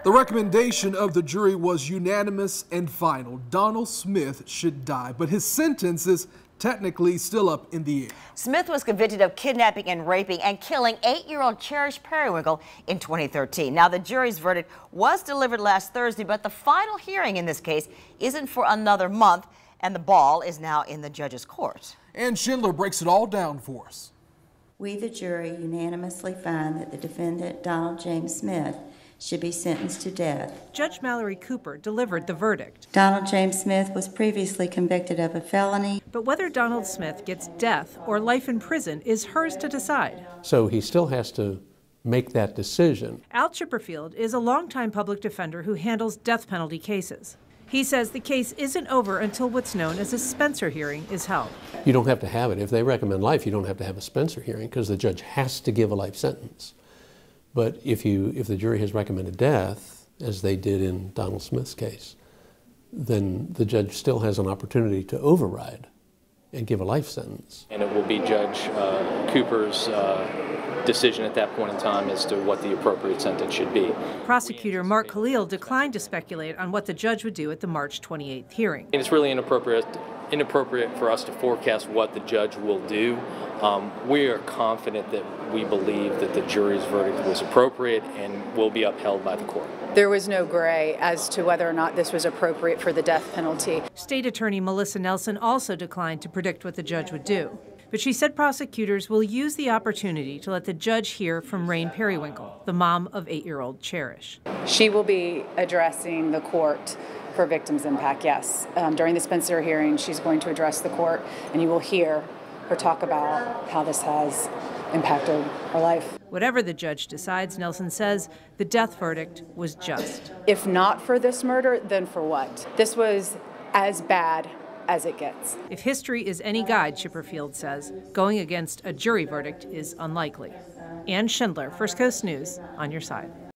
The recommendation of the jury was unanimous and final. Donald Smith should die, but his sentence is technically still up in the air. Smith was convicted of kidnapping and raping and killing 8-year-old Cherish Periwinkle in 2013. Now, the jury's verdict was delivered last Thursday, but the final hearing in this case isn't for another month, and the ball is now in the judge's court. Ann Schindler breaks it all down for us. We, the jury, unanimously find that the defendant, Donald James Smith, should be sentenced to death. Judge Mallory Cooper delivered the verdict. Donald James Smith was previously convicted of a felony. But whether Donald Smith gets death or life in prison is hers to decide. So he still has to make that decision. Al Chipperfield is a longtime public defender who handles death penalty cases. He says the case isn't over until what's known as a Spencer hearing is held. You don't have to have it. If they recommend life, you don't have to have a Spencer hearing because the judge has to give a life sentence. But if the jury has recommended death, as they did in Donald Smith's case, then the judge still has an opportunity to override and give a life sentence. And it will be Judge Cooper's decision at that point in time as to what the appropriate sentence should be. Prosecutor Mark Khalil declined to speculate on what the judge would do at the March 28th hearing. And it's really inappropriate for us to forecast what the judge will do. We are confident that we believe that the jury's verdict was appropriate and will be upheld by the court. There was no gray as to whether or not this was appropriate for the death penalty. State Attorney Melissa Nelson also declined to predict what the judge would do. But she said prosecutors will use the opportunity to let the judge hear from Rain Periwinkle, the mom of 8-year-old Cherish. She will be addressing the court for victims' impact, yes. During the Spencer hearing, she's going to address the court, and you will hear her talk about how this has impacted her life. Whatever the judge decides, Nelson says the death verdict was just. If not for this murder, then for what? This was as bad as it gets. If history is any guide, Chipperfield says, going against a jury verdict is unlikely. Ann Schindler, First Coast News, on your side.